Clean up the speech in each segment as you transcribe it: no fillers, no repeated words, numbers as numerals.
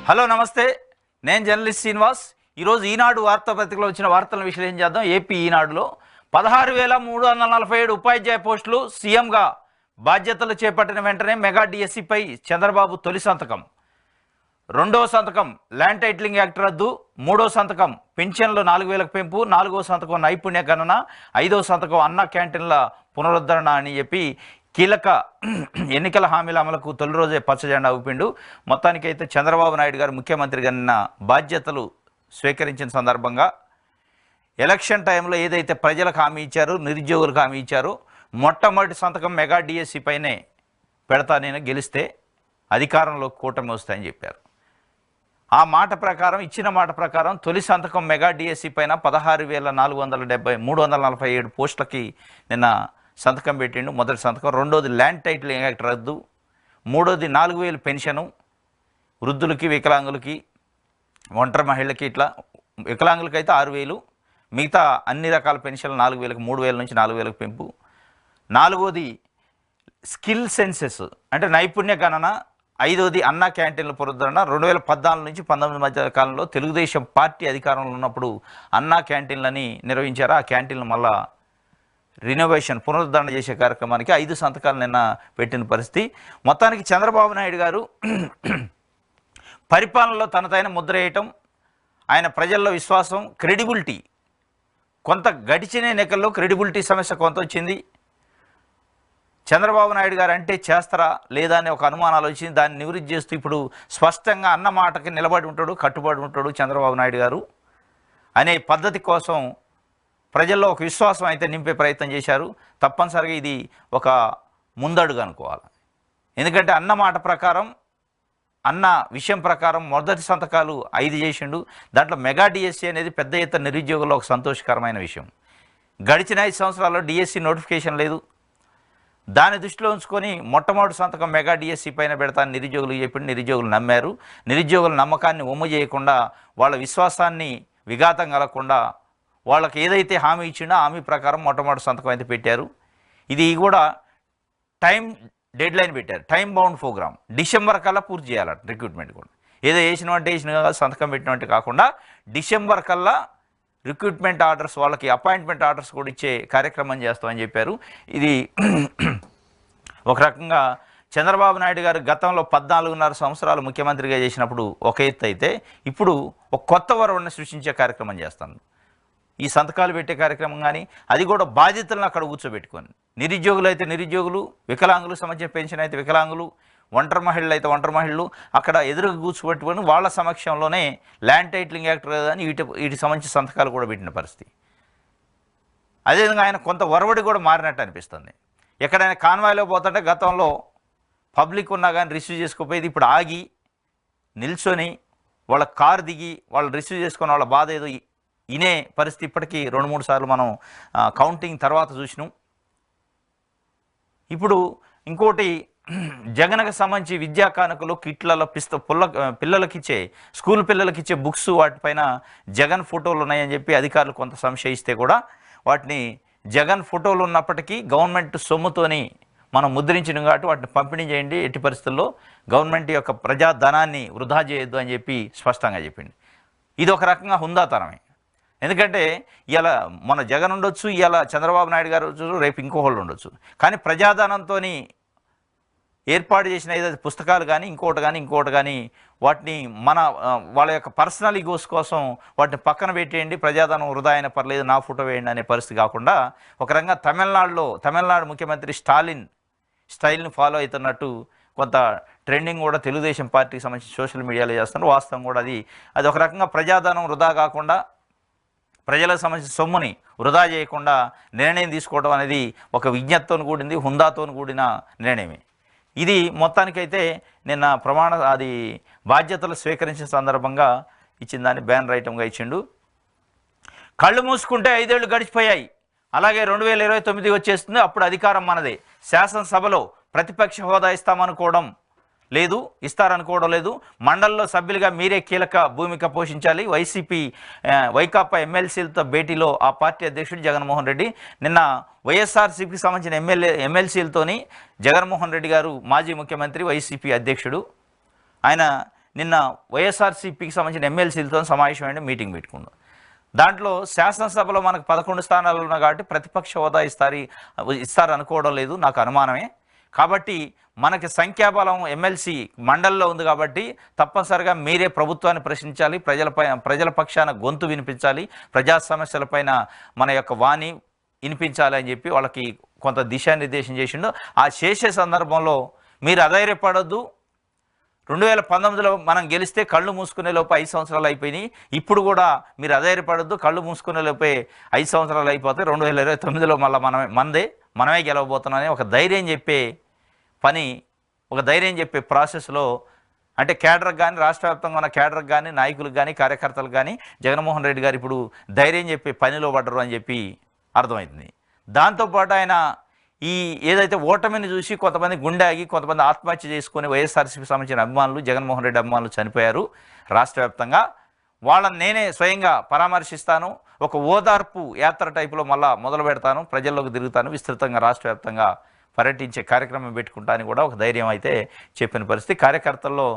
Hello నమస్తే, నేను journalist Srinivas. ఈరోజు ఈనాడు వార్తాపత్రికలో వచ్చిన వార్తలను విశ్లేషణ చేద్దాం. ఏపీ ఈనాడులో 16,347 ఉపాధ్యాయ పోస్టులు, సీఎంగా బాధ్యతలు చేపట్టిన వెంటనే మెగా డిఎస్సిపై చంద్రబాబు తొలి సంతకం. రెండో సంతకం ల్యాండ్ టైటిలింగ్ యాక్ట్ రద్దు. మూడో సంతకం పెన్షన్లు 4,000 పెంపు. నాలుగో సంతకం నైపుణ్య గణన. ఐదో సంతకం అన్న క్యాంటీన్ల పునరుద్ధరణ అని చెప్పి కీలక ఎన్నికల హామీల అమలుకు తొలి రోజే పచ్చజెండా ఊపిండు. మొత్తానికైతే చంద్రబాబు నాయుడు గారు ముఖ్యమంత్రిగా నిన్న బాధ్యతలు స్వీకరించిన సందర్భంగా ఎలక్షన్ టైంలో ఏదైతే ప్రజలకు హామీ ఇచ్చారో, నిరుద్యోగులకు హామీ ఇచ్చారో, మొట్టమొదటి సంతకం మెగా డిఎస్సి పైనే పెడతా, నేను గెలిస్తే అధికారంలో కూటమి వస్తాయని చెప్పారు. ఆ మాట ప్రకారం, ఇచ్చిన మాట ప్రకారం తొలి సంతకం మెగా డిఎస్సి పైన 16,347 పోస్టులకి నిన్న సంతకం పెట్టిండు. మొదటి సంతకం. రెండోది ల్యాండ్ టైటిలింగ్ యాక్ట్ రద్దు. మూడోది 4,000 పెన్షను వృద్ధులకి, వికలాంగులకి, ఒంటరి మహిళలకి. ఇట్లా వికలాంగులకి అయితే 6,000, మిగతా అన్ని రకాల పెన్షన్లు 4,000, 3,000 నుంచి 4,000 పెంపు. నాలుగోది స్కిల్ సెన్సెస్ అంటే నైపుణ్య గణన. ఐదోది అన్న క్యాంటీన్ల పునరుద్ధరణ. 2014 నుంచి 19 మధ్య కాలంలో తెలుగుదేశం పార్టీ అధికారంలో ఉన్నప్పుడు అన్నా క్యాంటీన్లని నిర్వహించారు. ఆ క్యాంటీన్లు మళ్ళా రినోవేషన్, పునరుద్ధరణ చేసే కార్యక్రమానికి 5 సంతకాలు నిన్న పెట్టిన పరిస్థితి. మొత్తానికి చంద్రబాబు నాయుడు గారు పరిపాలనలో తనదైన ముద్ర వేయటం, ఆయన ప్రజల్లో విశ్వాసం, క్రెడిబిలిటీ కొంత గడిచిన ఎన్నికల్లో క్రెడిబిలిటీ సమస్య కొంత వచ్చింది. చంద్రబాబు నాయుడు గారు అంటే చేస్తారా లేదా అనే ఒక అనుమానాలు వచ్చింది. దాన్ని నివృత్తి చేస్తూ ఇప్పుడు స్పష్టంగా అన్న మాటకి నిలబడి ఉంటాడు, కట్టుబడి ఉంటాడు చంద్రబాబు నాయుడు గారు అనే పద్ధతి కోసం ప్రజల్లో ఒక విశ్వాసం అయితే నింపే ప్రయత్నం చేశారు. తప్పనిసరిగా ఇది ఒక ముందడుగు అనుకోవాలి. ఎందుకంటే అన్న మాట ప్రకారం, అన్న విషయం ప్రకారం మొదటి సంతకాలు 5 చేసిండు. దాంట్లో మెగా డిఎస్సి అనేది పెద్ద ఎత్తున నిరుద్యోగుల్లో ఒక సంతోషకరమైన విషయం. గడిచిన 5 సంవత్సరాల్లో డిఎస్సి నోటిఫికేషన్ లేదు. దాన్ని దృష్టిలో ఉంచుకొని మొట్టమొదటి సంతకం మెగా డిఎస్సి పైన పెడతాను నిరుద్యోగులు చెప్పిండు. నిరుద్యోగులు నమ్మారు. నిరుద్యోగుల నమ్మకాన్ని ఒమ్ము చేయకుండా, వాళ్ళ విశ్వాసాన్ని విఘాతం కలగకుండా, వాళ్ళకి ఏదైతే హామీ ఇచ్చిండో హామీ ప్రకారం మొట్టమొదటి సంతకం అయితే పెట్టారు. ఇది కూడా టైం డెడ్ లైన్ పెట్టారు, టైం బౌండ్ ప్రోగ్రామ్. డిసెంబర్ కల్లా పూర్తి చేయాలట రిక్రూట్మెంట్ కూడా. ఏదో వేసిన సంతకం పెట్టినట్టు కాకుండా డిసెంబర్ కల్లా రిక్రూట్మెంట్ ఆర్డర్స్, వాళ్ళకి అపాయింట్మెంట్ ఆర్డర్స్ కూడా ఇచ్చే కార్యక్రమం చేస్తామని చెప్పారు. ఇది ఒక రకంగా చంద్రబాబు నాయుడు గారు గతంలో 14.5 సంవత్సరాలు ముఖ్యమంత్రిగా చేసినప్పుడు ఒక ఎత్తు అయితే, ఇప్పుడు ఒక కొత్త వరవడిని సృష్టించే కార్యక్రమం చేస్తాను. ఈ సంతకాలు పెట్టే కార్యక్రమం కానీ, అది కూడా బాధ్యతలను అక్కడ కూర్చోబెట్టుకొని, నిరుద్యోగులు అయితే నిరుద్యోగులు, వికలాంగులకు సంబంధించిన పెన్షన్ అయితే వికలాంగులు, ఒంటరి మహిళలు అయితే ఒంటరి మహిళలు అక్కడ ఎదురుగా కూర్చోబెట్టుకొని వాళ్ళ సమక్షంలోనే ల్యాండ్ టైటిలింగ్ యాక్ట్ అని వీటికి సంబంధించిన సంతకాలు కూడా పెట్టిన పరిస్థితి. అదేవిధంగా ఆయన కొంత వరవడి కూడా మారినట్టు అనిపిస్తుంది. ఎక్కడైనా కాన్వాయ్లో పోతుంటే గతంలో పబ్లిక్ ఉన్నా కానీ రిసీవ్ చేసుకోపోయేది, ఇప్పుడు ఆగి నిల్చొని వాళ్ళ కారు దిగి వాళ్ళు రిసీవ్ చేసుకొని వాళ్ళ బాధ ఏదో ఇనే పరిస్థితి ఇప్పటికీ 2-3 సార్లు మనం కౌంటింగ్ తర్వాత చూసినాం. ఇప్పుడు ఇంకోటి, జగన్కి సంబంధించి విద్యా కానుకలు, కిట్లలో పిల్లలకిచ్చే, స్కూల్ పిల్లలకిచ్చే బుక్స్, వాటిపైన జగన్ ఫోటోలు ఉన్నాయని చెప్పి అధికారులు కొంత సంశయిస్తే కూడా వాటిని జగన్ ఫోటోలు ఉన్నప్పటికీ గవర్నమెంట్ సొమ్ముతోని మనం ముద్రించిన కాబట్టి వాటిని పంపిణీ చేయండి, ఎట్టి పరిస్థితుల్లో గవర్నమెంట్ యొక్క ప్రజాధనాన్ని వృధా చేయొద్దు అని చెప్పి స్పష్టంగా చెప్పింది. ఇది ఒక రకంగా హుందాతనమే. ఎందుకంటే ఇలా మన జగన్ ఉండొచ్చు, ఇలా చంద్రబాబు నాయుడు గారు ఉండొచ్చు, రేపు ఇంకోళ్ళు ఉండొచ్చు, కానీ ప్రజాధనంతో ఏర్పాటు చేసిన ఏదైతే పుస్తకాలు కానీ ఇంకోటి కానీ వాటిని వాళ్ళ యొక్క పర్సనల్ ఈగోస్ కోసం వాటిని పక్కన పెట్టేయండి, ప్రజాధనం వృధా అయినా పర్లేదు, నా ఫోటో వేయండి అనే పరిస్థితి కాకుండా, ఒక రకంగా తమిళనాడు ముఖ్యమంత్రి స్టైల్ని ఫాలో అవుతున్నట్టు కొంత ట్రెండింగ్ కూడా తెలుగుదేశం పార్టీకి సంబంధించి సోషల్ మీడియాలో చేస్తున్నారు. వాస్తవం కూడా అది ఒక రకంగా ప్రజాధనం వృధా కాకుండా, ప్రజలకు సంబంధించిన సొమ్ముని వృధా చేయకుండా నిర్ణయం తీసుకోవడం అనేది ఒక విజ్ఞతతో కూడింది, హుందాతో కూడిన నిర్ణయమే. ఇది మొత్తానికైతే నిన్న బాధ్యతలు స్వీకరించిన సందర్భంగా ఇచ్చిన దాన్ని బ్యానర్ ఐటమ్గా ఇచ్చిండు. కళ్ళు మూసుకుంటే 5 ఏళ్ళు గడిచిపోయాయి, అలాగే 2029 వచ్చేస్తుంది, అప్పుడు అధికారం మనదే. శాసనసభలో ప్రతిపక్ష హోదా ఇస్తారనుకోవడం లేదు. మండలిలో సభ్యులుగా మీరే కీలక భూమిక పోషించాలి. వైకాపా ఎమ్మెల్సీలతో భేటీలో ఆ పార్టీ అధ్యక్షుడు జగన్మోహన్ రెడ్డి నిన్న వైఎస్ఆర్సీపీకి సంబంధించిన ఎమ్మెల్సీలతోని జగన్మోహన్ రెడ్డి గారు, మాజీ ముఖ్యమంత్రి, వైసీపీ అధ్యక్షుడు, ఆయన నిన్న వైఎస్ఆర్సీపీకి సంబంధించిన ఎమ్మెల్సీలతో సమావేశమైన మీటింగ్ పెట్టుకున్నాం. దాంట్లో శాసనసభలో మనకు 11 స్థానాలు ఉన్నాయి కాబట్టి ప్రతిపక్ష హోదా ఇస్తారు అనుకోవడం లేదు, నాకు అనుమానమే. కాబట్టి మనకి సంఖ్యాబలం ఎమ్మెల్సీ మండలిలో ఉంది కాబట్టి తప్పనిసరిగా మీరే ప్రభుత్వాన్ని ప్రశ్నించాలి, ప్రజల పక్షాన గొంతు వినిపించాలి, ప్రజా సమస్యలపైన మన యొక్క వాణి వినిపించాలి అని చెప్పి వాళ్ళకి కొంత దిశానిర్దేశం చేసిండు. ఆ చేసే సందర్భంలో మీరు అధైర్యపడొద్దు, 2019లో మనం గెలిస్తే కళ్ళు మూసుకునే లోపు 5 సంవత్సరాలు అయిపోయినాయి, ఇప్పుడు కూడా మీరు అధైర్యపడొద్దు, కళ్ళు మూసుకునే లోపే 5 సంవత్సరాలు అయిపోతాయి, 2029లో మళ్ళీ మనమే గెలవబోతున్నామని ఒక ధైర్యం చెప్పే ప్రాసెస్లో అంటే కేడర్కి కానీ రాష్ట్ర వ్యాప్తంగా ఉన్న కేడర్కి కానీ నాయకులకు కానీ కార్యకర్తలకు కానీ జగన్మోహన్ రెడ్డి గారు ఇప్పుడు ధైర్యం చెప్పే పనిలో పడ్డరు అని చెప్పి అర్థమవుతుంది. దాంతోపాటు ఆయన ఈ ఏదైతే ఓటమిని చూసి కొంతమంది గుండాగి కొంతమంది ఆత్మహత్య చేసుకుని వైఎస్ఆర్సీపీకి సంబంధించిన అభిమానులు, జగన్మోహన్ రెడ్డి అభిమానులు చనిపోయారు రాష్ట్ర వ్యాప్తంగా. వాళ్ళని నేనే స్వయంగా పరామర్శిస్తాను, ఒక ఓదార్పు యాత్ర టైపులో మళ్ళా మొదలు పెడతాను, ప్రజల్లోకి తిరుగుతాను, విస్తృతంగా రాష్ట్ర వ్యాప్తంగా పర్యటించే కార్యక్రమం పెట్టుకుంటా అని కూడా ఒక ధైర్యం అయితే చెప్పిన పరిస్థితి. కార్యకర్తల్లో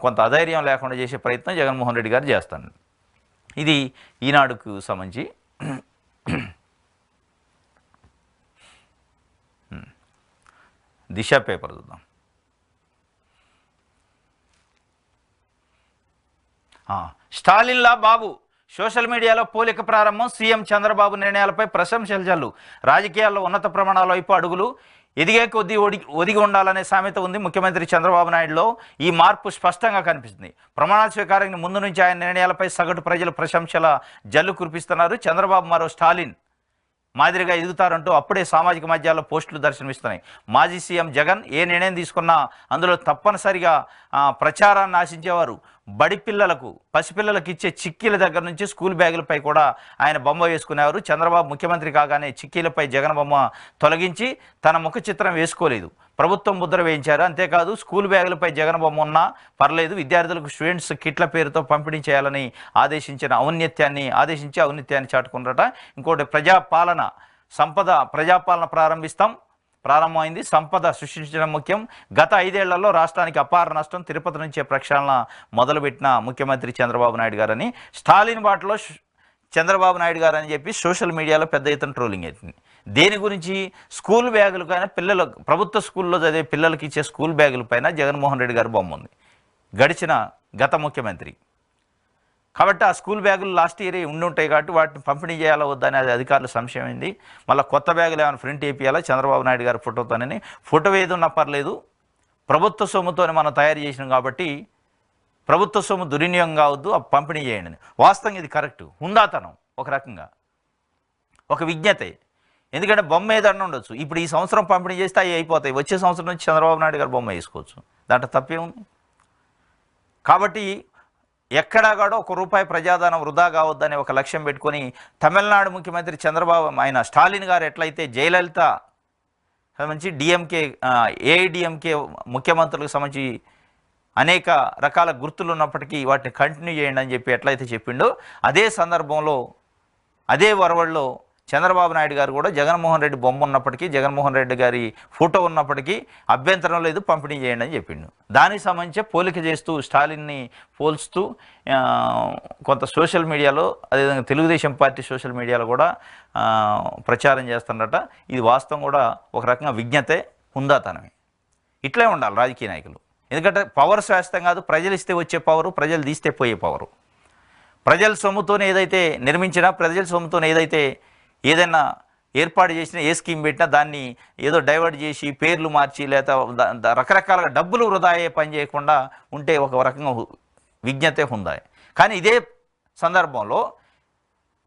కొంత అధైర్యం లేకుండా చేసే ప్రయత్నం జగన్మోహన్ రెడ్డి గారు చేస్తాను. ఇది ఈనాడుకు సంబంధించి. దిశ పేపర్ చూద్దాం. స్టాలిన్లా బాబు సోషల్ మీడియాలో పోలిక ప్రారంభం, సీఎం చంద్రబాబు నిర్ణయాలపై ప్రశంసలు జల్లు, రాజకీయాల్లో ఉన్నత ప్రమాణాల వైపు అడుగులు, ఎదిగే కొద్దీ ఒదిగి ఉండాలనే సామెత ఉంది ముఖ్యమంత్రి చంద్రబాబు నాయుడులో. ఈ మార్పు స్పష్టంగా కనిపిస్తుంది. ప్రమాణ స్వీకారానికి ముందు నుంచి ఆయన నిర్ణయాలపై సగటు ప్రజలు ప్రశంసల జల్లు కురిపిస్తున్నారు. చంద్రబాబు మరో స్టాలిన్ మాదిరిగా ఎదుగుతారంటూ అప్పుడే సామాజిక మాధ్యమాల్లో పోస్టులు దర్శనమిస్తున్నాయి. మాజీ సీఎం జగన్ ఏ నిర్ణయం తీసుకున్నా అందులో తప్పనిసరిగా ప్రచారాన్ని ఆశించేవారు. బడి పిల్లలకు, పసిపిల్లలకు ఇచ్చే చిక్కీల దగ్గర నుంచి స్కూల్ బ్యాగులపై కూడా ఆయన బొమ్మ వేసుకునేవారు. చంద్రబాబు ముఖ్యమంత్రి కాగానే చిక్కీలపై జగన్ బొమ్మ తొలగించి తన ముఖ చిత్రం వేసుకోలేదు, ప్రభుత్వం ముద్ర వేయించారు. అంతేకాదు స్కూల్ బ్యాగులపై జగన్ బొమ్మ ఉన్నా పర్లేదు, విద్యార్థులకు స్టూడెంట్స్ కిట్ల పేరుతో పంపిణీ చేయాలని ఆదేశించి ఔన్నత్యాన్ని చాటుకున్నారట. ఇంకోటి ప్రజాపాలన ప్రారంభమైంది, సంపద సృష్టించడం ముఖ్యం. గత 5 ఏళ్లలో రాష్ట్రానికి అపార నష్టం, తిరుపతి నుంచే ప్రక్షాళన మొదలుపెట్టిన ముఖ్యమంత్రి చంద్రబాబు నాయుడు గారని, స్టాలిన్ బాటలో చంద్రబాబు నాయుడు గారు అని చెప్పి సోషల్ మీడియాలో పెద్ద ఎత్తున ట్రోలింగ్ అవుతుంది. దేని గురించి? స్కూల్ బ్యాగులు పైన ప్రభుత్వ స్కూల్లో చదివే పిల్లలకి ఇచ్చే స్కూల్ బ్యాగుల పైన జగన్మోహన్ రెడ్డి గారు బొమ్మ ఉంది, గత ముఖ్యమంత్రి కాబట్టి. ఆ స్కూల్ బ్యాగులు లాస్ట్ ఇయర్ ఉండి ఉంటాయి కాబట్టి వాటిని పంపిణీ చేయాలా వద్దని అది అధికారులు సంశయమైంది. మళ్ళీ కొత్త బ్యాగులు ఏమైనా ప్రింట్ వేయాలా చంద్రబాబు నాయుడు గారి ఫోటోతోనని, ఫోటో ఏదున్నా పర్లేదు, ప్రభుత్వ సొమ్ముతోనే మనం తయారు చేసినాం కాబట్టి ప్రభుత్వ సొమ్ము దుర్వినియోగం కావద్దు, పంపిణీ చేయండి. వాస్తవంగా ఇది కరెక్ట్, హుందాతనం, ఒక రకంగా ఒక విజ్ఞతే. ఎందుకంటే బొమ్మ ఏదన్నా ఉండొచ్చు, ఇప్పుడు ఈ సంవత్సరం పంపిణీ చేస్తే అవి అయిపోతాయి, వచ్చే సంవత్సరం నుంచి చంద్రబాబు నాయుడు గారు బొమ్మ వేసుకోవచ్చు, దాంట్లో తప్పే ఉంది. కాబట్టి ఎక్కడా కూడా ₹1 ప్రజాధనం వృధా కావద్దనే ఒక లక్ష్యం పెట్టుకొని తమిళనాడు ముఖ్యమంత్రి ఆయన స్టాలిన్ గారు ఎట్లయితే జయలలిత సంబంధించి ఏఐడిఎంకే ముఖ్యమంత్రులకు సంబంధించి అనేక రకాల గుర్తులు ఉన్నప్పటికీ వాటిని కంటిన్యూ చేయండి అని చెప్పి ఎట్లయితే చెప్పిండో, అదే సందర్భంలో అదే వరవడిలో చంద్రబాబు నాయుడు గారు కూడా జగన్మోహన్ రెడ్డి బొమ్మ ఉన్నప్పటికీ, జగన్మోహన్ రెడ్డి గారి ఫోటో ఉన్నప్పటికీ అభ్యంతరం లేదు, పంపిణీ చేయండి అని చెప్పిండు. దానికి సంబంధించి పోలిక చేస్తూ స్టాలిన్ని పోల్స్తూ కొంత సోషల్ మీడియాలో, అదేవిధంగా తెలుగుదేశం పార్టీ సోషల్ మీడియాలో కూడా ప్రచారం చేస్తున్నట. ఇది వాస్తవం కూడా ఒక రకంగా విజ్ఞతే, హుందాతనమే. ఇట్లే ఉండాలి రాజకీయ నాయకులు. ఎందుకంటే పవర్ శాస్త్రం కాదు, ప్రజలు ఇస్తే వచ్చే పవరు, ప్రజలు తీస్తే పోయే పవరు. ప్రజల సొమ్ముతోనే ఏదైతే నిర్మించినా, ప్రజల సొమ్ముతోనే ఏదైనా ఏర్పాటు చేసినా, ఏ స్కీమ్ పెట్టినా దాన్ని ఏదో డైవర్ట్ చేసి పేర్లు మార్చి లేదా రకరకాలుగా డబ్బులు వృధా అయ్యే పని చేయకుండా ఉంటే ఒక రకంగా విజ్ఞతే ఉందాయి. కానీ ఇదే సందర్భంలో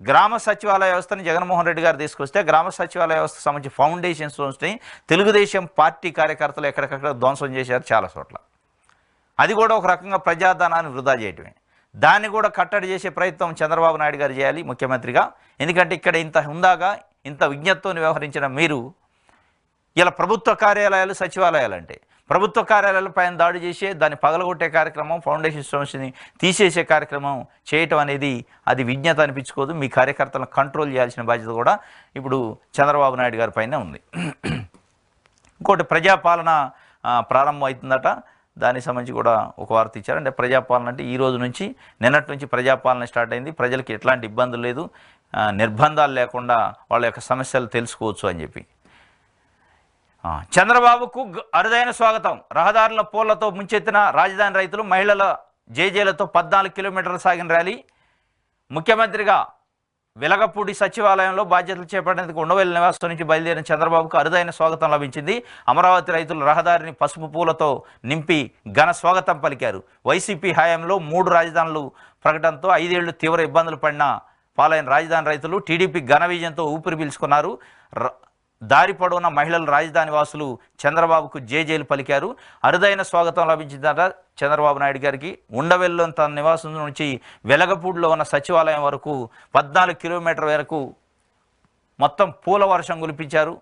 గ్రామ సచివాలయ వ్యవస్థని జగన్మోహన్ రెడ్డి గారు తీసుకొస్తే, గ్రామ సచివాలయ వ్యవస్థకు సంబంధించి ఫౌండేషన్స్ని తెలుగుదేశం పార్టీ కార్యకర్తలు ఎక్కడికక్కడ ధ్వంసం చేశారు చాలా చోట్ల. అది కూడా ఒక రకంగా ప్రజాధనాన్ని వృధా చేయటమే. దాన్ని కూడా కట్టడి చేసే ప్రయత్నం చంద్రబాబు నాయుడు గారు చేయాలి ముఖ్యమంత్రిగా. ఎందుకంటే ఇక్కడ ఇంత హుందాగా, ఇంత విజ్ఞతతో వ్యవహరించిన మీరు ఇలా ప్రభుత్వ కార్యాలయాలు, సచివాలయాలు అంటే ప్రభుత్వ కార్యాలయాల పైన దాడి చేసే, దాన్ని పగలగొట్టే కార్యక్రమం, ఫౌండేషన్ స్టోన్స్ని తీసేసే కార్యక్రమం చేయటం అనేది అది విజ్ఞత అనిపించుకోదు. మీ కార్యకర్తలను కంట్రోల్ చేయాల్సిన బాధ్యత కూడా ఇప్పుడు చంద్రబాబు నాయుడు గారి పైన ఉంది. ఇంకోటి ప్రజాపాలన ప్రారంభం అవుతుందట. దానికి సంబంధించి కూడా ఒక వార్త ఇచ్చారు. అంటే ప్రజాపాలన అంటే ఈ రోజు నుంచి నిన్నటి నుంచి ప్రజాపాలన స్టార్ట్ అయింది, ప్రజలకి ఎట్లాంటి ఇబ్బందులు లేదు, నిర్బంధాలు లేకుండా వాళ్ళ యొక్క సమస్యలు తెలుసుకోవచ్చు అని చెప్పి. చంద్రబాబుకు అరుదైన స్వాగతం. రహదారుల పూలతో ముంచెత్తిన రాజధాని రైతులు, మహిళల జేజేలతో 14 కిలోమీటర్లు సాగిన ర్యాలీ. ముఖ్యమంత్రిగా వెలగపూడి సచివాలయంలో బాధ్యతలు చేపట్టేందుకు ఉండవల్లి నివాసం నుంచి బయలుదేరిన చంద్రబాబుకు అరుదైన స్వాగతం లభించింది. అమరావతి రైతులు రహదారిని పసుపు పూలతో నింపి ఘన స్వాగతం పలికారు. వైసీపీ హయాంలో 3 రాజధానులు ప్రకటనతో 5 ఏళ్లు తీవ్ర ఇబ్బందులు పాలైన రాజధాని రైతులు టీడీపీ ఘన విజయంతో ఊపిరి పీల్చుకున్నారు. దారి పొడవున మహిళలు, రాజధాని వాసులు చంద్రబాబుకు జేజేలు పలికారు. అరుదైన స్వాగతం లభించిందట చంద్రబాబు నాయుడు గారికి. ఉండవెల్లో తన నివాసం నుంచి వెలగపూడిలో ఉన్న సచివాలయం వరకు 14 కిలోమీటర్ల వరకు మొత్తం పూల వర్షం కురిపించారు,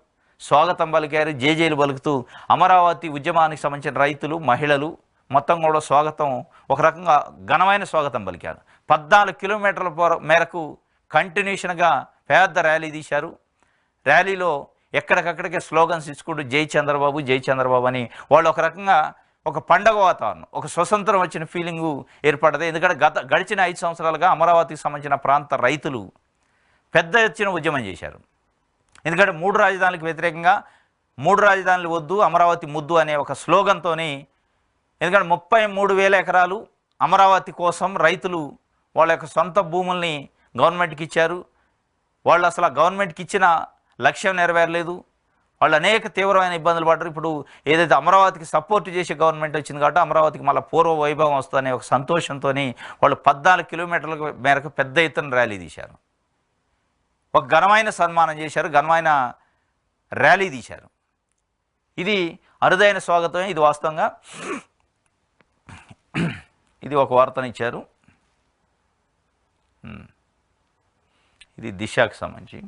స్వాగతం పలికారు, జేజేలు పలుకుతూ. అమరావతి ఉద్యమానికి సంబంధించిన రైతులు, మహిళలు మొత్తం కూడా స్వాగతం, ఒక రకంగా ఘనమైన స్వాగతం పలికారు. 14 కిలోమీటర్ల మేరకు కంటిన్యూషన్గా పెద్ద ర్యాలీ తీశారు. ర్యాలీలో ఎక్కడికక్కడికే స్లోగన్స్ ఇచ్చుకుంటూ జై చంద్రబాబు, జై చంద్రబాబు అని వాళ్ళు ఒక రకంగా ఒక పండగ వాతావరణం, ఒక స్వతంత్రం వచ్చిన ఫీలింగు ఏర్పడ్డది. ఎందుకంటే గడిచిన 5 సంవత్సరాలుగా అమరావతికి సంబంధించిన ప్రాంత రైతులు పెద్ద ఎత్తున ఉద్యమం చేశారు. ఎందుకంటే 3 రాజధానులకు వ్యతిరేకంగా 3 రాజధానులు వద్దు, అమరావతి ముద్దు అనే ఒక స్లోగన్తోని, ఎందుకంటే 33,000 ఎకరాలు అమరావతి కోసం రైతులు వాళ్ళ యొక్క సొంత భూముల్ని గవర్నమెంట్కి ఇచ్చారు. వాళ్ళు అసలు గవర్నమెంట్కి ఇచ్చిన లక్ష్యం నెరవేరలేదు. వాళ్ళు అనేక తీవ్రమైన ఇబ్బందులు పడ్డారు. ఇప్పుడు ఏదైతే అమరావతికి సపోర్ట్ చేసే గవర్నమెంట్ వచ్చింది కాబట్టి అమరావతికి మళ్ళీ పూర్వ వైభవం వస్తుందనే ఒక సంతోషంతో వాళ్ళు 14 కిలోమీటర్ల మేరకు పెద్ద ఎత్తున ర్యాలీ తీశారు. ఒక ఘనమైన సన్మానం చేశారు, ఘనమైన ర్యాలీ తీశారు. ఇది అరుదైన స్వాగతమే. ఇది వాస్తవంగా ఇది ఒక వార్తనిచ్చారు. ఇది దిశకు సంబంధించి.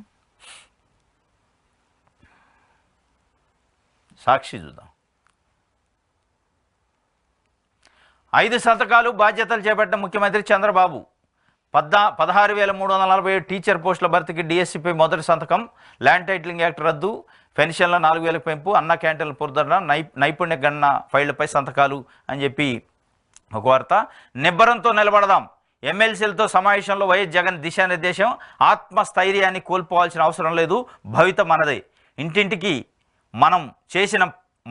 సాక్షి చూద్దాం. 5 సంతకాలు బాధ్యతలు చేపట్టిన ముఖ్యమంత్రి చంద్రబాబు. 16,347 టీచర్ పోస్టుల భర్తీకి డిఎస్సిపై మొదటి సంతకం. ల్యాండ్ టైటిలింగ్ యాక్ట్ రద్దు, పెన్షన్ల 4,000 పెంపు, అన్న క్యాంటీన్ల పునరుద్ధరణ, నైపుణ్య గణన ఫైళ్లపై సంతకాలు అని చెప్పి ఒక వార్త. నిబ్బరంతో నిలబడదాం. ఎమ్మెల్సీలతో సమావేశంలో వైఎస్ జగన్ దిశానిర్దేశం. ఆత్మస్థైర్యాన్ని కోల్పోవాల్సిన అవసరం లేదు, భవిత మనదే. ఇంటింటికి మనం చేసిన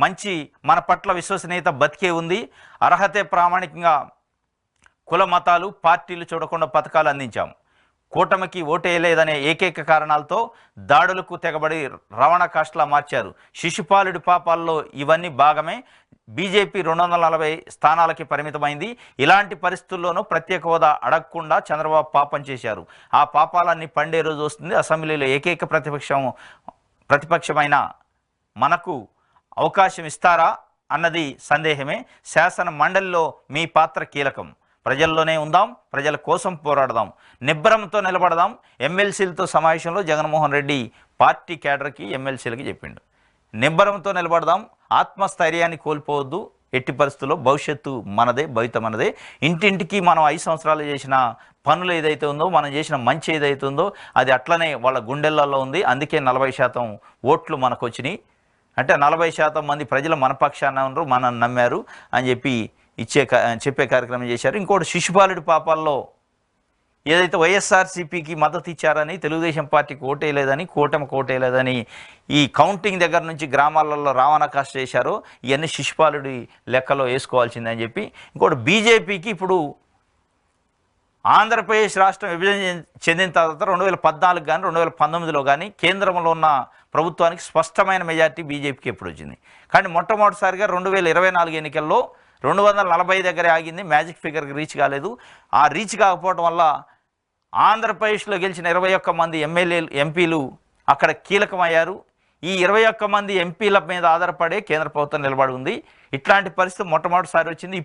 మంచి, మన పట్ల విశ్వసనీయత బతికే ఉంది. అర్హతే ప్రామాణికంగా కుల మతాలు పార్టీలు చూడకుండా పథకాలు అందించాం. కూటమికి ఓటేయలేదనే ఏకైక కారణాలతో దాడులకు తెగబడి రవాణ కాస్ట్లా మార్చారు. శిశుపాలుడి పాపాల్లో ఇవన్నీ భాగమే. బీజేపీ 240 స్థానాలకి పరిమితమైంది. ఇలాంటి పరిస్థితుల్లోనూ ప్రత్యేక హోదా అడగకుండా చంద్రబాబు పాపం చేశారు. ఆ పాపాలన్నీ పండే రోజు వస్తుంది. అసెంబ్లీలో ఏకైక ప్రతిపక్షమైన మనకు అవకాశం ఇస్తారా అన్నది సందేహమే. శాసన మండలిలో మీ పాత్ర కీలకం. ప్రజల్లోనే ఉందాం, ప్రజల కోసం పోరాడదాం, నిబ్బరంతో నిలబడదాం. ఎమ్మెల్సీలతో సమావేశంలో జగన్మోహన్ రెడ్డి పార్టీ కేడర్కి, ఎమ్మెల్సీలకి చెప్పిండు, నిబ్బరంతో నిలబడదాం, ఆత్మస్థైర్యాన్ని కోల్పోవద్దు, ఎట్టి పరిస్థితుల్లో భవిష్యత్తు మనదే, భవిత మనదే. ఇంటింటికి మనం 5 సంవత్సరాలు చేసిన పనులు ఏదైతే ఉందో, మనం చేసిన మంచి ఏదైతే ఉందో అది అట్లనే వాళ్ళ గుండెల్లో ఉంది. అందుకే 40% ఓట్లు మనకు వచ్చినాయి. అంటే 40% మంది ప్రజలు మన పక్షాన ఉన్నారు, మనల్ని నమ్మారు అని చెప్పి చెప్పే కార్యక్రమం చేశారు. ఇంకోటి, శిశుపాలుడి పాపాల్లో ఏదైతే వైఎస్ఆర్సీపీకి మద్దతు ఇచ్చారని, తెలుగుదేశం పార్టీకి ఓటేయలేదని, కూటమికి ఓటేయలేదని ఈ కౌంటింగ్ దగ్గర నుంచి గ్రామాలలో రావణ కాస్ట్ చేశారో ఇవన్నీ శిశుపాలుడి లెక్కలో వేసుకోవాల్సిందని చెప్పి. ఇంకోటి, బీజేపీకి ఇప్పుడు ఆంధ్రప్రదేశ్ రాష్ట్రం విభజన చెందిన తర్వాత 2014 కానీ 2019లో కానీ కేంద్రంలో ఉన్న ప్రభుత్వానికి స్పష్టమైన మెజార్టీ బీజేపీకి ఎప్పుడు వచ్చింది. కానీ మొట్టమొదటిసారిగా 2024 ఎన్నికల్లో 240 దగ్గరే ఆగింది, మ్యాజిక్ ఫిగర్కి రీచ్ కాలేదు. ఆ రీచ్ కాకపోవడం వల్ల ఆంధ్రప్రదేశ్లో గెలిచిన 21 మంది ఎంపీలు అక్కడ కీలకమయ్యారు. ఈ 21 మంది ఎంపీల మీద ఆధారపడే కేంద్ర ప్రభుత్వం నిలబడి ఉంది. ఇట్లాంటి పరిస్థితి మొట్టమొదటిసారి వచ్చింది.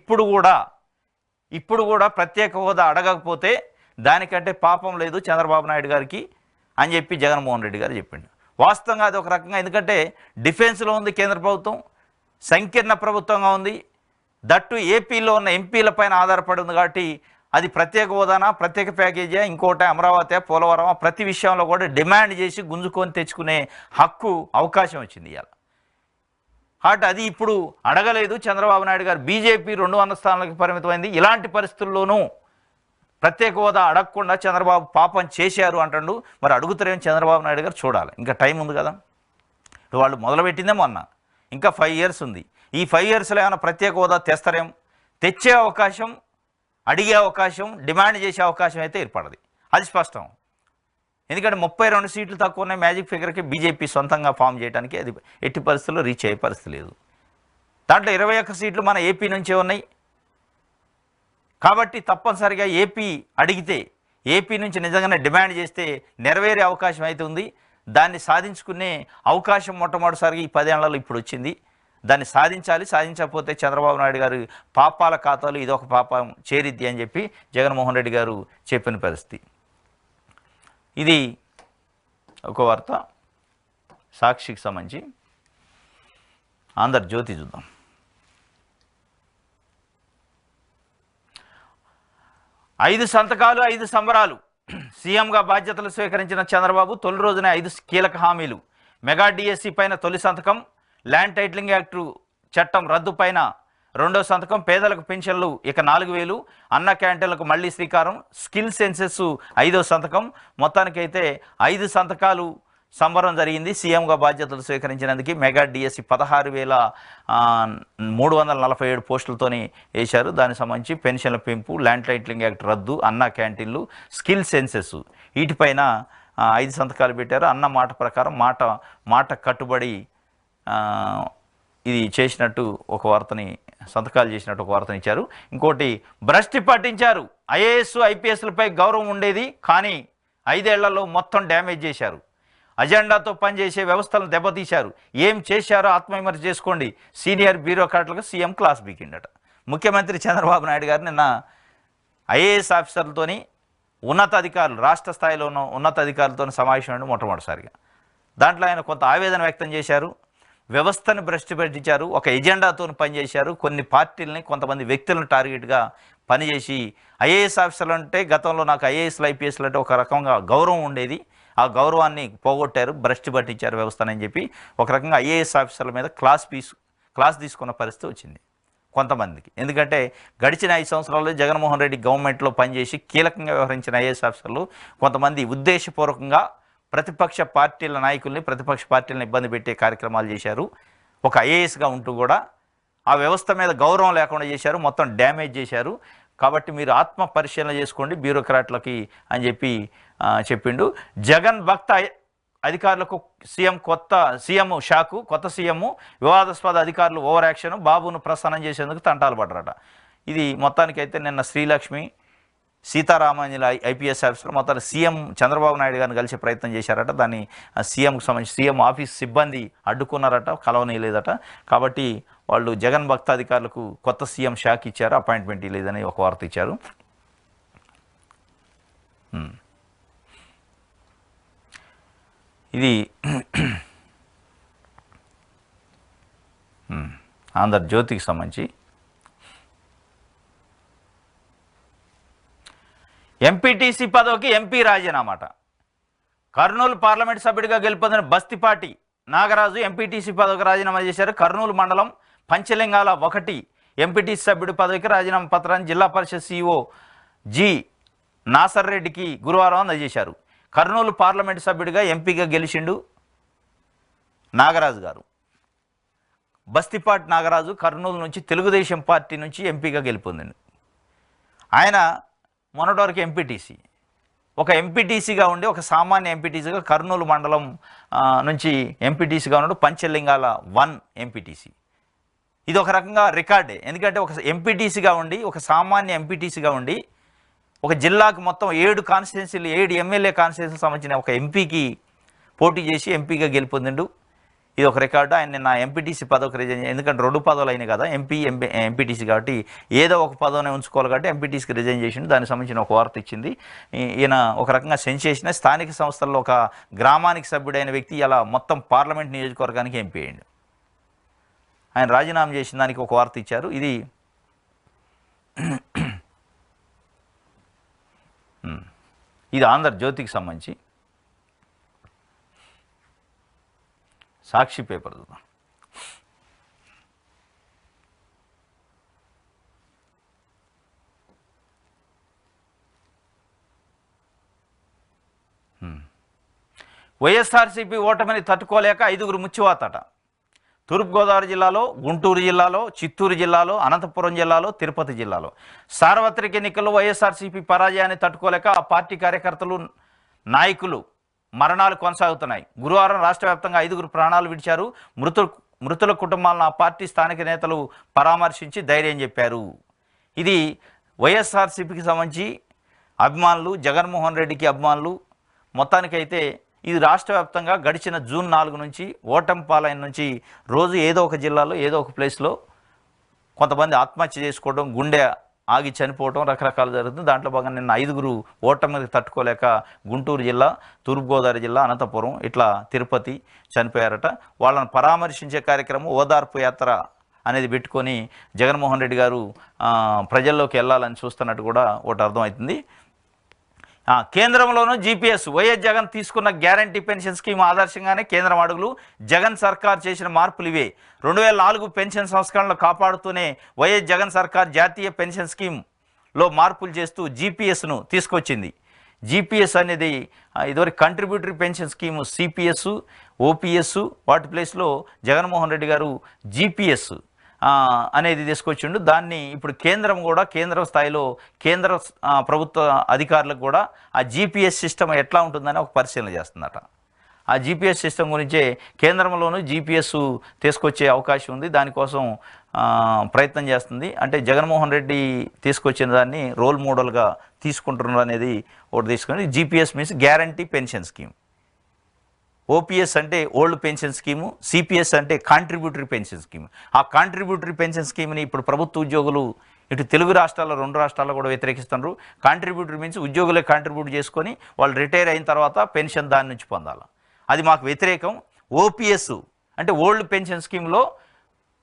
ఇప్పుడు కూడా ప్రత్యేక హోదా అడగకపోతే దానికంటే పాపం లేదు చంద్రబాబు నాయుడు గారికి అని చెప్పి జగన్మోహన్ రెడ్డి గారు చెప్పిండు. వాస్తవంగా అది ఒక రకంగా, ఎందుకంటే డిఫెన్స్లో ఉంది కేంద్ర ప్రభుత్వం, సంకీర్ణ ప్రభుత్వంగా ఉంది, దట్టు ఏపీలో ఉన్న ఎంపీల పైన ఆధారపడి ఉంది. కాబట్టి అది ప్రత్యేక హోదానా, ప్రత్యేక ప్యాకేజీ, ఇంకోటి అమరావతి, పోలవరం, ప్రతి విషయంలో కూడా డిమాండ్ చేసి గుంజుకొని తెచ్చుకునే హక్కు, అవకాశం వచ్చింది ఇవాళ. కాబట్టి అది ఇప్పుడు అడగలేదు చంద్రబాబు నాయుడు గారు. బీజేపీ 200 స్థానాలకు పరిమితమైంది. ఇలాంటి పరిస్థితుల్లోనూ ప్రత్యేక హోదా అడగకుండా చంద్రబాబు పాపం చేశారు అంటాడు. మరి అడుగుతారేమో చంద్రబాబు నాయుడు గారు, చూడాలి. ఇంకా టైం ఉంది కదా. వాళ్ళు మొదలుపెట్టిందే మొన్న, ఇంకా 5 ఇయర్స్ ఉంది. ఈ 5 ఇయర్స్లో ఏమైనా ప్రత్యేక హోదా తెస్తారేం? తెచ్చే అవకాశం, అడిగే అవకాశం, డిమాండ్ చేసే అవకాశం అయితే ఏర్పడదు. అది స్పష్టం. ఎందుకంటే 32 సీట్లు తక్కువ ఉన్నాయి మ్యాజిక్ ఫిగర్కి. బీజేపీ సొంతంగా ఫామ్ చేయడానికి అది ఎట్టి పరిస్థితుల్లో రీచ్ అయ్యే పరిస్థితి లేదు. దాంట్లో 21 సీట్లు మన ఏపీ నుంచే ఉన్నాయి. కాబట్టి తప్పనిసరిగా ఏపీ అడిగితే, ఏపీ నుంచి నిజంగానే డిమాండ్ చేస్తే నెరవేరే అవకాశం అయితే ఉంది. దాన్ని సాధించుకునే అవకాశం మొట్టమొదటిసారిగా ఈ 10 ఏళ్లలో ఇప్పుడు వచ్చింది. దాన్ని సాధించాలి. సాధించకపోతే చంద్రబాబు నాయుడు గారు పాపాల ఖాతాలు ఇదొక పాపం చేరిద్ది అని చెప్పి జగన్మోహన్ రెడ్డి గారు చెప్పిన పరిస్థితి. ఇది ఒక వార్త. సాక్షికి సంబంధించి ఆంధ్రజ్యోతి చూద్దాం. ఐదు సంతకాలు 5 సంబరాలు. సీఎంగా బాధ్యతలు స్వీకరించిన చంద్రబాబు తొలి రోజునే 5 కీలక హామీలు. మెగా డిఎస్సి పైన తొలి సంతకం, ల్యాండ్ టైటిలింగ్ యాక్టు చట్టం రద్దు పైన రెండో సంతకం, పేదలకు పెన్షన్లు ఇక 4000, అన్న క్యాంటీన్లకు మళ్లీ శ్రీకారం, స్కిల్ సెన్సెస్ 5వ సంతకం. మొత్తానికైతే 5 సంతకాలు సంబరం జరిగింది సీఎంగా బాధ్యతలు స్వీకరించినందుకు. మెగా డిఎస్సి 16,347 పోస్టులతోనే వేశారు. దానికి సంబంధించి పెన్షన్ల పెంపు, ల్యాండ్ టైటిలింగ్ యాక్ట్ రద్దు, అన్న క్యాంటీన్లు, స్కిల్ సెన్సెస్ వీటిపైన 5 సంతకాలు పెట్టారు. అన్న మాట ప్రకారం మాట కట్టుబడి ఇది చేసినట్టు ఒక వార్తని, సంతకాలు చేసినట్టు ఒక వార్తని ఇచ్చారు. ఇంకోటి, భ్రష్టి పట్టించారు. ఐఏఎస్ ఐపీఎస్లపై గౌరవం ఉండేది, కానీ 5 ఏళ్లలో మొత్తం డ్యామేజ్ చేశారు. అజెండాతో పనిచేసే వ్యవస్థలను దెబ్బతీశారు. ఏం చేశారో ఆత్మవిమర్శ చేసుకోండి. సీనియర్ బ్యూరోక్రాట్లకు సీఎం క్లాస్ బీకిండట. ముఖ్యమంత్రి చంద్రబాబు నాయుడు గారు నిన్న ఐఏఎస్ ఆఫీసర్లతోని ఉన్నతాధికారులు, రాష్ట్ర స్థాయిలో ఉన్న ఉన్నతాధికారులతో సమావేశం మొట్టమొదటిసారిగా. దాంట్లో ఆయన కొంత ఆవేదన వ్యక్తం చేశారు. వ్యవస్థను భ్రష్టు పట్టించారు, ఒక ఎజెండాతో పనిచేశారు, కొన్ని పార్టీలని, కొంతమంది వ్యక్తులను టార్గెట్గా పనిచేసి, ఐఏఎస్ ఆఫీసర్లు అంటే గతంలో నాకు ఐఏఎస్లు ఐపీఎస్లు అంటే ఒక రకంగా గౌరవం ఉండేది, ఆ గౌరవాన్ని పోగొట్టారు, భ్రష్టు పట్టించారు వ్యవస్థనని చెప్పి ఒక రకంగా ఐఏఎస్ ఆఫీసర్ల మీద క్లాస్ తీసుకున్న పరిస్థితి వచ్చింది కొంతమందికి. ఎందుకంటే గడిచిన 5 సంవత్సరాల్లో జగన్మోహన్ రెడ్డి గవర్నమెంట్లో పనిచేసి కీలకంగా వ్యవహరించిన ఐఏఎస్ ఆఫీసర్లు కొంతమంది ఉద్దేశపూర్వకంగా ప్రతిపక్ష పార్టీల నాయకుల్ని, ప్రతిపక్ష పార్టీలను ఇబ్బంది పెట్టే కార్యక్రమాలు చేశారు. ఒక ఐఏఎస్గా ఉంటూ కూడా ఆ వ్యవస్థ మీద గౌరవం లేకుండా చేశారు, మొత్తం డ్యామేజ్ చేశారు. కాబట్టి మీరు ఆత్మ పరిశీలన చేసుకోండి బ్యూరోక్రాట్లకి అని చెప్పి చెప్పిండు. జగన్ భక్త అధికారులకు సీఎం షాకు. కొత్త సీఎం వివాదాస్పద అధికారులు ఓవర్ యాక్షన్, బాబును ప్రసన్నం చేసేందుకు తంటాలు పడ్డారట. ఇది మొత్తానికైతే నిన్న శ్రీలక్ష్మి, సీతారామాంజలి ఐపీఎస్ ఆఫీసర్ మొత్తాన్ని సీఎం చంద్రబాబు నాయుడు గారిని కలిసే ప్రయత్నం చేశారట. దాన్ని సీఎంకు సంబంధించి సీఎం ఆఫీస్ సిబ్బంది అడ్డుకున్నారట, కలవనీయలేదట. కాబట్టి వాళ్ళు జగన్ భక్త అధికారులకు కొత్త సీఎం షాక్ ఇచ్చారు, అపాయింట్మెంట్ లేదని ఒక వార్త ఇచ్చారు. ఇది ఆంధ్రజ్యోతికి సంబంధించి. ఎంపీటీసీ పదవికి ఎంపీ రాజీనామాట. కర్నూలు పార్లమెంట్ సభ్యుడిగా గెలుపొందిన బస్తిపాటి నాగరాజు ఎంపీటీసీ పదవికి రాజీనామా చేశారు. కర్నూలు మండలం పంచలింగాల 1 ఎంపీటీసీ సభ్యుడి పదవికి రాజీనామా పత్రాన్ని జిల్లా పరిషత్ సీఈఓ జి నాసర్ రెడ్డికి గురువారం అందజేశారు. కర్నూలు పార్లమెంట్ సభ్యుడిగా ఎంపీగా గెలిచిండు నాగరాజు గారు. బస్తిపాటి నాగరాజు కర్నూలు నుంచి తెలుగుదేశం పార్టీ నుంచి ఎంపీగా గెలుపొందిండు. ఆయన మొన్నటి వరకు ఎంపీటీసీ, ఒక ఎంపీటీసీగా ఉండి ఒక సామాన్య ఎంపీటీసీగా కర్నూలు మండలం నుంచి ఎంపీటీసీగా ఉన్నాడు. పంచలింగాల 1 ఎంపీటీసీ. ఇది ఒక రకంగా రికార్డే. ఎందుకంటే ఒక ఎంపీటీసీగా ఉండి, ఒక సామాన్య ఎంపీటీసీగా ఉండి, ఒక జిల్లాకు మొత్తం 7 కాన్స్టిట్యున్సీలు, 7 ఎమ్మెల్యే కాన్స్టిట్యున్సీలకు సంబంధించిన ఒక ఎంపీకి పోటీ చేసి ఎంపీగా గెలుపొందిండు. ఇది ఒక రికార్డు. ఆయన నిన్న ఎంపీటీసీ పదవికి రిజైన్, ఎందుకంటే 2 పదవులు అయినాయి కదా, ఎంపీటీసీ కాబట్టి ఏదో ఒక పదవిని ఉంచుకోవాలి కాబట్టి ఎంపీటీసీకి రిజైన్ చేసిండు. దానికి సంబంధించిన ఒక వార్త ఇచ్చింది. ఈయన ఒక రకంగా సెన్సేషన్. స్థానిక సంస్థల్లో ఒక గ్రామానికి సభ్యుడైన వ్యక్తి అలా మొత్తం పార్లమెంట్ నియోజకవర్గానికి ఎంపీ అయ్యిండు. ఆయన రాజీనామా చేసిన దానికి ఒక వార్త ఇచ్చారు. ఇది ఆంధ్రజ్యోతికి సంబంధించి. సాక్షి పేపర్ చూద్దాం. వైఎస్ఆర్సీపీ ఓటమిని తట్టుకోలేక 5 ముచ్చివాతట. తూర్పుగోదావరి జిల్లాలో, గుంటూరు జిల్లాలో, చిత్తూరు జిల్లాలో, అనంతపురం జిల్లాలో, తిరుపతి జిల్లాలో సార్వత్రిక ఎన్నికల్లో వైఎస్ఆర్సీపీ పరాజయాన్ని తట్టుకోలేక ఆ పార్టీ కార్యకర్తలు, నాయకులు మరణాలు కొనసాగుతున్నాయి. గురువారం రాష్ట్ర వ్యాప్తంగా 5 ప్రాణాలు విడిచారు. మృతుల కుటుంబాలను ఆ పార్టీ స్థానిక నేతలు పరామర్శించి ధైర్యం చెప్పారు. ఇది వైఎస్ఆర్సీపీకి సంబంధించి అభిమానులు, జగన్మోహన్ రెడ్డికి అభిమానులు. మొత్తానికైతే ఇది రాష్ట్ర వ్యాప్తంగా గడిచిన జూన్ 4 నుంచి ఓటమి పాలైన నుంచి రోజు ఏదో ఒక జిల్లాలో ఏదో ఒక ప్లేస్లో కొంతమంది ఆత్మహత్య చేసుకోవడం, గుండె ఆగి చనిపోవడం రకరకాలు జరుగుతుంది. దాంట్లో భాగంగా నిన్న 5 ఓటమికి తట్టుకోలేక గుంటూరు జిల్లా, తూర్పుగోదావరి జిల్లా, అనంతపురం, ఇట్లా తిరుపతి చనిపోయారట. వాళ్ళని పరామర్శించే కార్యక్రమం ఓదార్పు యాత్ర అనేది పెట్టుకొని జగన్మోహన్ రెడ్డి గారు ప్రజల్లోకి వెళ్ళాలని చూస్తున్నట్టు కూడా ఒకటి అర్థమవుతుంది. కేంద్రంలోనూ జీపీఎస్. వైఎస్ జగన్ తీసుకున్న గ్యారంటీ పెన్షన్ స్కీమ్ ఆదర్శంగానే కేంద్రం అడుగులు. జగన్ సర్కార్ చేసిన మార్పులు ఇవే. 2004 పెన్షన్ సంస్కరణలు కాపాడుతూనే వైఎస్ జగన్ సర్కార్ జాతీయ పెన్షన్ స్కీమ్లో మార్పులు చేస్తూ జీపీఎస్ను తీసుకొచ్చింది. జీపీఎస్ అనేది ఇదివరకు contributory pension scheme CPS, OPS, వాటి ప్లేస్లో జగన్మోహన్ రెడ్డి గారు జీపీఎస్ అనేది తీసుకొచ్చిండు. దాన్ని ఇప్పుడు కేంద్రం కూడా, కేంద్ర స్థాయిలో కేంద్ర ప్రభుత్వ అధికారులకు కూడా ఆ జీపీఎస్ సిస్టమ్ ఎట్లా ఉంటుందని ఒక పరిశీలన చేస్తుందట. ఆ జీపీఎస్ సిస్టమ్ గురించే కేంద్రంలోనూ జీపీఎస్ తీసుకొచ్చే అవకాశం ఉంది. దానికోసం ప్రయత్నం చేస్తుంది. అంటే జగన్మోహన్ రెడ్డి తీసుకొచ్చిన దాన్ని రోల్ మోడల్గా తీసుకుంటున్నారు అనేది ఒకటి తీసుకొని, GPS means guarantee pension scheme. OPS అంటే ఓల్డ్ పెన్షన్ స్కీము, సిపిఎస్ అంటే కాంట్రిబ్యూటరీ పెన్షన్ స్కీమ్. ఆ కాంట్రిబ్యూటరీ పెన్షన్ స్కీమ్ని ఇప్పుడు ప్రభుత్వ ఉద్యోగులు ఇటు తెలుగు రాష్ట్రాల్లో, 2 రాష్ట్రాల్లో కూడా వ్యతిరేకిస్తున్నారు. కాంట్రిబ్యూటరీ మీన్స్ ఉద్యోగులే కాంట్రిబ్యూట్ చేసుకొని వాళ్ళు రిటైర్ అయిన తర్వాత పెన్షన్ దాని నుంచి పొందాలి. అది మాకు వ్యతిరేకం. ఓపీఎస్ అంటే ఓల్డ్ పెన్షన్ స్కీమ్లో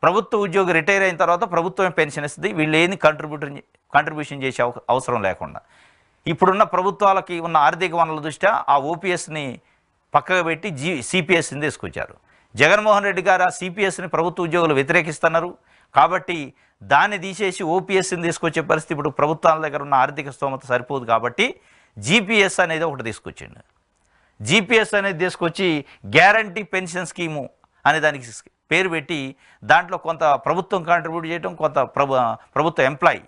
ప్రభుత్వ ఉద్యోగి రిటైర్ అయిన తర్వాత ప్రభుత్వమే పెన్షన్ ఇస్తుంది. వీళ్ళు ఏది కాంట్రిబ్యూషన్ చేసే అవసరం లేకుండా. ఇప్పుడున్న ప్రభుత్వాలకి ఉన్న ఆర్థిక వనరుల దృష్ట్యా ఆ ఓపీఎస్ని పక్కగా పెట్టి సిపిఎస్ని తీసుకొచ్చారు. జగన్మోహన్ రెడ్డి గారు ఆ సిపిఎస్ని ప్రభుత్వ ఉద్యోగులు వ్యతిరేకిస్తున్నారు. కాబట్టి దాన్ని తీసేసి ఓపీఎస్ని తీసుకొచ్చే పరిస్థితి ఇప్పుడు ప్రభుత్వాల దగ్గర ఉన్న ఆర్థిక స్తోమత సరిపోదు. కాబట్టి జీపీఎస్ అనేది ఒకటి తీసుకొచ్చిండు. జీపీఎస్ అనేది తీసుకొచ్చి గ్యారంటీ పెన్షన్ స్కీము అనే దానికి పేరు పెట్టి దాంట్లో కొంత ప్రభుత్వం కాంట్రిబ్యూట్ చేయడం, కొంత ప్రభుత్వ ఎంప్లాయీ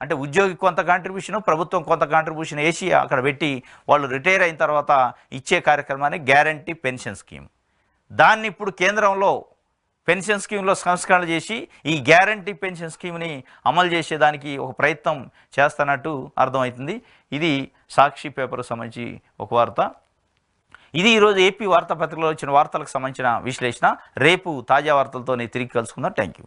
అంటే ఉద్యోగి కొంత కాంట్రిబ్యూషన్, ప్రభుత్వం కొంత కాంట్రిబ్యూషన్ వేసి అక్కడ పెట్టి వాళ్ళు రిటైర్ అయిన తర్వాత ఇచ్చే కార్యక్రమాన్ని గ్యారంటీ పెన్షన్ స్కీమ్. దాన్ని ఇప్పుడు కేంద్రంలో పెన్షన్ స్కీమ్లో సంస్కరణ చేసి ఈ గ్యారంటీ పెన్షన్ స్కీమ్ని అమలు చేసేదానికి ఒక ప్రయత్నం చేస్తున్నట్టు అర్థమవుతుంది. ఇది సాక్షి పేపర్కు సంబంధించి ఒక వార్త. ఇది ఈరోజు ఏపీ వార్తాపత్రికలో వచ్చిన వార్తలకు సంబంధించిన విశ్లేషణ. రేపు తాజా వార్తలతో తిరిగి కలుసుకుందాం. Thank you.